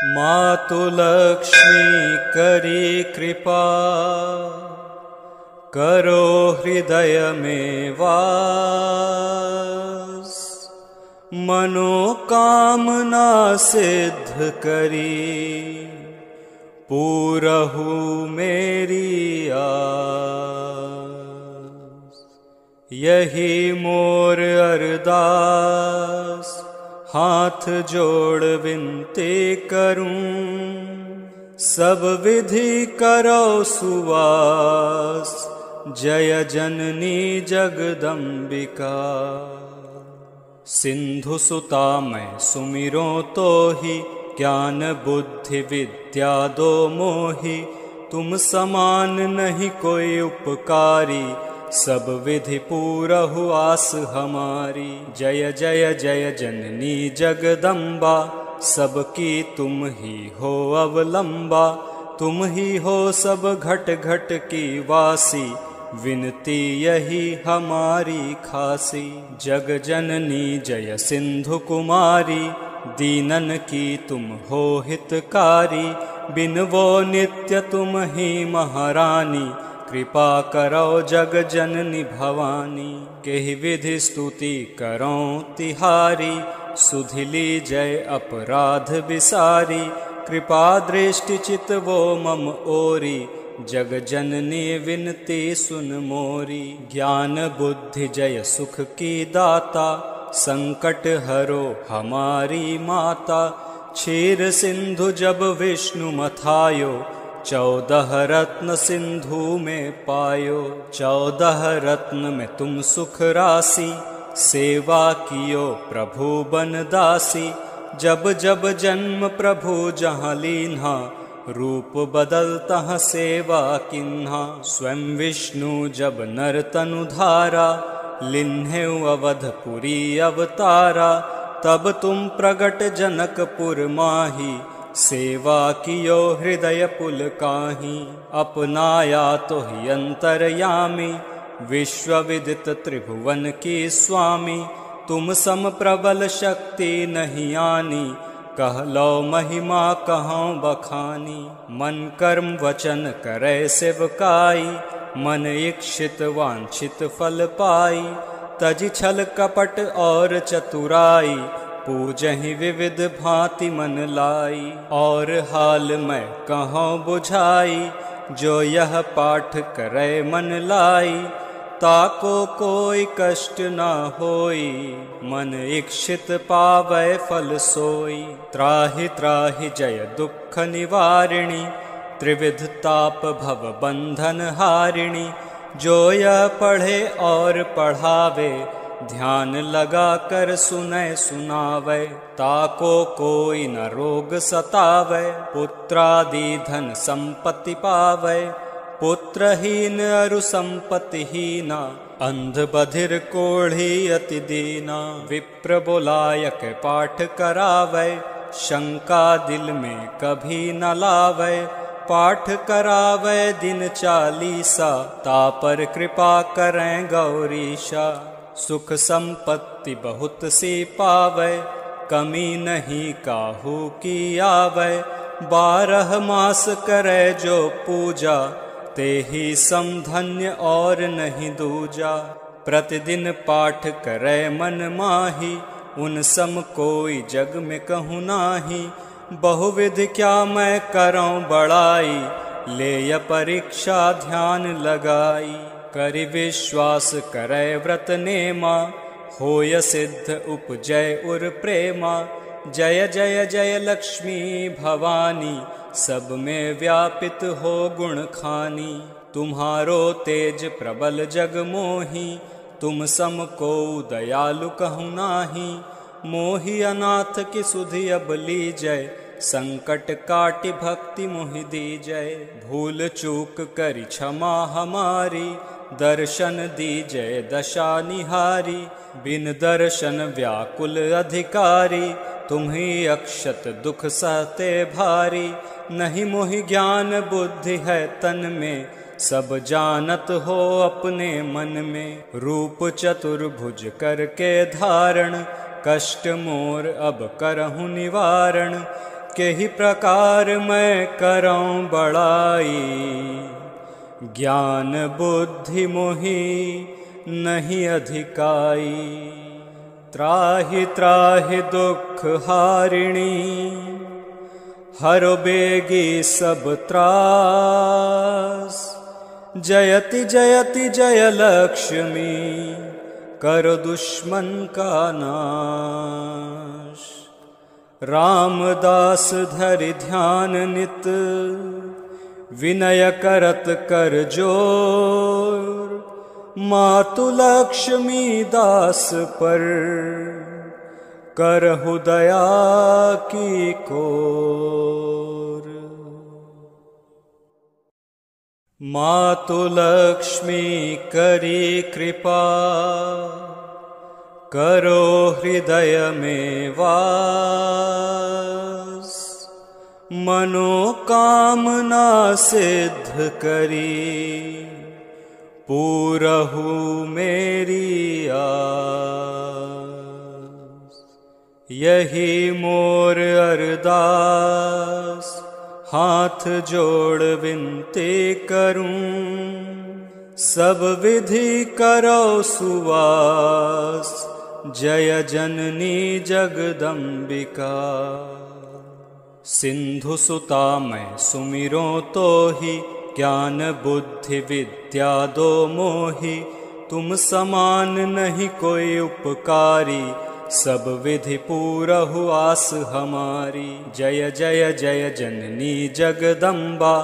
मातु लक्ष्मी करी कृपा, करो हृदय में वास। मनोकामना सिद्ध करी, पूरहु मेरी आस। यही मोर अरदास, हाथ जोड़ विनती करूं। सब विधि करो सुवास, जय जननी जगदम्बिका। सिंधु सुता मैं सुमिरो तो ही, ज्ञान बुद्धि विद्या दो मोहि। तुम समान नहीं कोई उपकारी, सब विधि पूरहु आस हमारी। जय जय जय जननी जगदम्बा, सबकी तुम ही हो अवलंबा। तुम ही हो सब घट घट की वासी, विनती यही हमारी खासी। जग जननी जय सिंधु कुमारी, दीनन की तुम हो हितकारी। बिनवो नित्य तुम ही महारानी, कृपा करो जग जननी भवानी। केहि विधि स्तुति करो तिहारी, सुधिली जय अपराध विसारी। कृपा दृष्टि चित वो मम ओरी, जग जननी विनती सुन मोरी। ज्ञान बुद्धि जय सुख की दाता, संकट हरो हमारी माता। क्षीर सिंधु जब विष्णु मथायो, 14 रत्न सिंधु में पायो। 14 रत्न में तुम सुख राशि, सेवा कियो प्रभु बन दासी। जब जब जन्म प्रभु जहाँ लीन्हा, रूप बदलतः सेवा किन्हा। स्वयं विष्णु जब नर तनु धारा, लिन्हेउ अवधपुरी अवतारा। तब तुम प्रगट जनकपुर माही, सेवा कियो हृदय पुल काहीं। अपनाया तो ही अंतरयामी, विश्व विदित त्रिभुवन की स्वामी। तुम सम प्रबल शक्ति नहीं आनी, कह लो महिमा कहूँ बखानी। मन कर्म वचन करे सेवकाई, मन इच्छित वांछित फल पाई। तज छल कपट और चतुराई, पूजहि विविध भांति मन लाई। और हाल मैं कहूँ बुझाई, जो यह पाठ करे मन लाई। ताको कोई कष्ट न होई, मन इच्छित पावै फल सोई। त्राहि त्राहि जय दुख निवारिणी, त्रिविध ताप भव बंधन हारिणी। जो यह पढ़े और पढ़ावे, ध्यान लगा कर सुने सुनावे। ताको कोई न रोग सतावे, पुत्रादि धन संपत्ति पावे। पुत्रहीन अरु संपत्तिहीना, अंध बधिर कोढ़ी अति दीना। विप्र बोलायक पाठ करावे, शंका दिल में कभी न लावे। पाठ करावे दिन 40, तापर कृपा करें गौरीशा। सुख संपत्ति बहुत सी पावे, कमी नहीं काहू की आवे। 12 मास करे जो पूजा, ते ही समधन्य और नहीं दूजा। प्रतिदिन पाठ करे मन माही, उन सम कोई जग में कहूँ नाही। बहुविध क्या मैं करऊँ बड़ाई, ले परीक्षा ध्यान लगाई। करि विश्वास करे व्रत नेमा, होय सिद्ध उपजय उर प्रेमा। जय जय जय लक्ष्मी भवानी, सब में व्यापित हो गुण खानी। तुम्हारो तेज प्रबल जग मोही, तुम सम को दयालु कहूँ नाही। मोहि अनाथ की सुधि अब लीजय, संकट काटि भक्ति मोहि दीजय। भूल चूक करि क्षमा हमारी, दर्शन दीजय दशा निहारी। बिन दर्शन व्याकुल अधिकारी, तुम्ही अक्षत दुख सहते भारी। नहीं मोहि ज्ञान बुद्धि है तन में, सब जानत हो अपने मन में। रूप चतुर्भुज करके धारण, कष्ट मोर अब करहु निवारण। के ही प्रकार मैं करऊं बड़ाई। ज्ञान बुद्धि मोहि नहीं अधिकाई। त्राहि त्राहि दुख हारिणी हरो बेगी सब त्रास। जयति जयति जय लक्ष्मी करो दुश्मन का नाश। रामदास धरि ध्यान नित विनय करत कर जोर। मातु लक्ष्मी दास पर करहु दया की कोर। मातु लक्ष्मी करी कृपा करो हृदय में वास। मनोकामना सिद्ध करी पूरहु मेरी आस। यही मोर अरदास हाथ जोड़ विनती करूं। सब विधि करो सुवास जय जननी जगदम्बिका। सिंधु सुता मैं सुमिरो तो ही ज्ञान बुद्धि विद्या दो मोहि। तुम समान नहीं कोई उपकारी सब विधि पूरहु आस हमारी। जय जय जय जननी जगदम्बा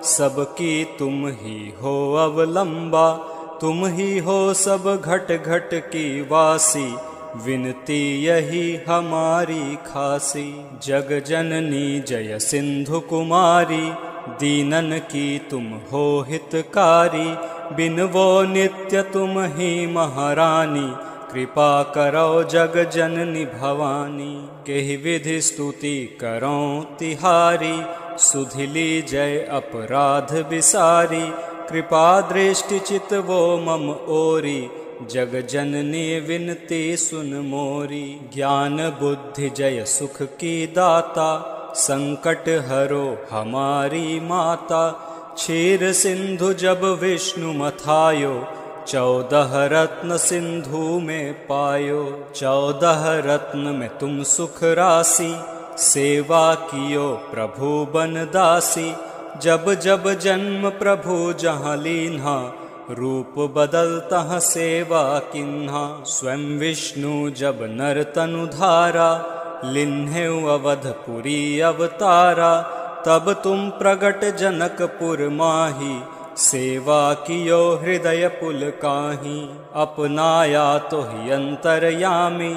सबकी तुम ही हो अवलंबा। तुम ही हो सब घट घट की वासी विनती यही हमारी खासी। जग जननी जय सिंधु कुमारी दीनन की तुम हो हितकारी। बिन वो नित्य तुम ही महारानी कृपा करो जग जननी भवानी। केहि विधि स्तुति करो तिहारी सुधिली जय अपराध विसारी। कृपा दृष्टि चित वो मम ओरी जग जननी विनती सुन मोरी। ज्ञान बुद्धि जय सुख की दाता संकट हरो हमारी माता। क्षीर सिंधु जब विष्णु मथायो 14 रत्न सिंधु में पायो। 14 रत्न में तुम सुख राशि सेवा कियो प्रभु बन दासी। जब जब जन्म प्रभु जहाँ लीन्हा रूप बदलतः सेवा किन्हा। स्वयं विष्णु जब नर तनु धारा लिन्हेउ अवधपुरी अवतारा। तब तुम प्रगट जनकपुर माही सेवा कियो हृदय पुल काहीं। अपनाया तो ही अंतरयामी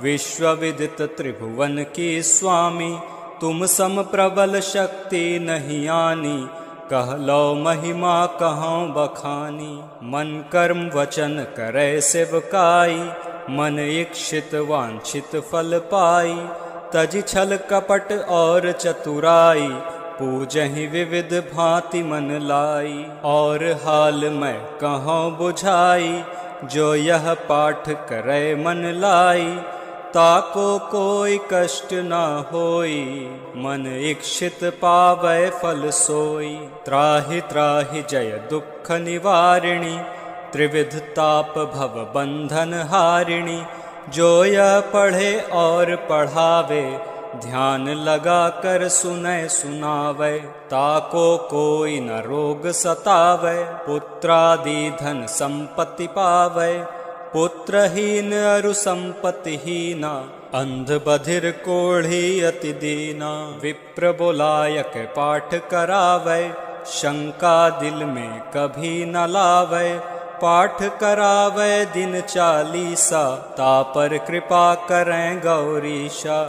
विश्व विदित त्रिभुवन की स्वामी। तुम सम प्रबल शक्ति नहीं आनी कह लो महिमा कहूँ बखानी। मन कर्म वचन करे सेवकाई मन इच्छित वांछित फल पाई। तजि छल कपट और चतुराई पूजहि विविध भांति मन लाई। और हाल मैं कहूँ बुझाई जो यह पाठ करे मन लाई। ताको कोई कष्ट न होई मन इच्छित पावै फल सोई। त्राहि त्राहि जय दुख निवारिणी त्रिविध ताप भव बंधन हारिणी। जो यह पढ़े और पढ़ावे ध्यान लगा कर सुने सुनावे। ताको कोई न रोग सतावे पुत्रादि धन संपत्ति पावे। पुत्रहीन अरु संपत्तिहीना अंध बधिर कोढ़ी अति दीना। विप्र बोलायक पाठ करावे शंका दिल में कभी न लावे। पाठ करावे दिन 40 तापर कृपा करें गौरीशा।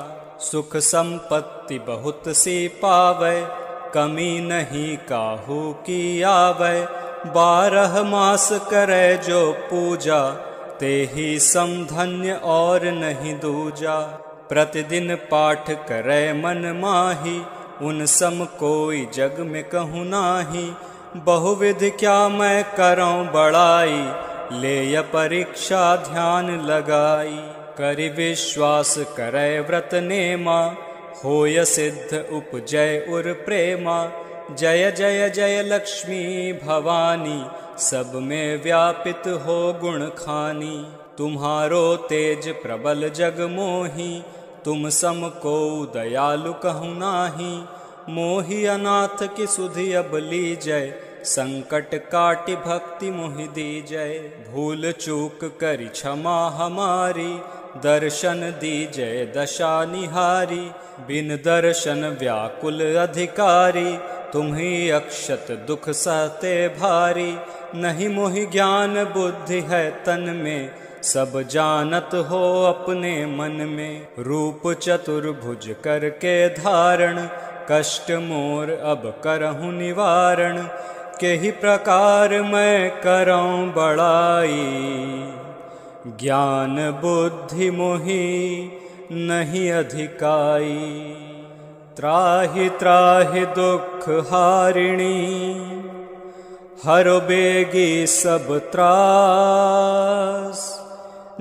सुख संपत्ति बहुत सी पावे कमी नहीं काहू की आवे। 12 मास करे जो पूजा ते ही समधन्य और नहीं दूजा। प्रतिदिन पाठ करे मन माही उन सम कोई जग में कहूँ नाही। बहुविध क्या मैं करऊं बड़ाई ले य परीक्षा ध्यान लगाई। करि विश्वास करे व्रत नेमा होय सिद्ध उपजय उर प्रेमा। जय जय जय लक्ष्मी भवानी, सब में व्यापित हो गुण खानी। तुम्हारो तेज प्रबल जग मोही, तुम सम को दयालु कहूँ नाही। मोहि अनाथ की सुधि अब लीजय, संकट काटि भक्ति मोहि दीजय। भूल चूक करि क्षमा हमारी, दर्शन दीजय दशा निहारी। बिन दर्शन व्याकुल अधिकारी, तुम्ही अक्षत दुख सहते भारी। नहीं मोहि ज्ञान बुद्धि है तन में, सब जानत हो अपने मन में। रूप चतुर्भुज करके धारण, कष्ट मोर अब करहूँ निवारण। के ही प्रकार मैं करऊँ बड़ाई, ज्ञान बुद्धि मोहि नहीं अधिकाई। त्राहि त्राहि दुख हारिणी, हरो बेगी सब त्रास।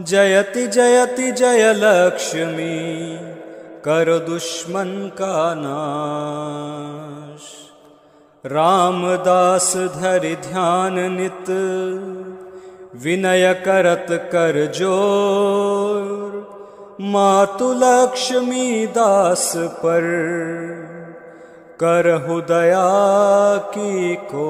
जयति जयति जय लक्ष्मी, करो दुश्मन का नाश। रामदास धरि ध्यान नित, विनय करत कर जोर। मातु लक्ष्मी दास पर, करहु दया की को।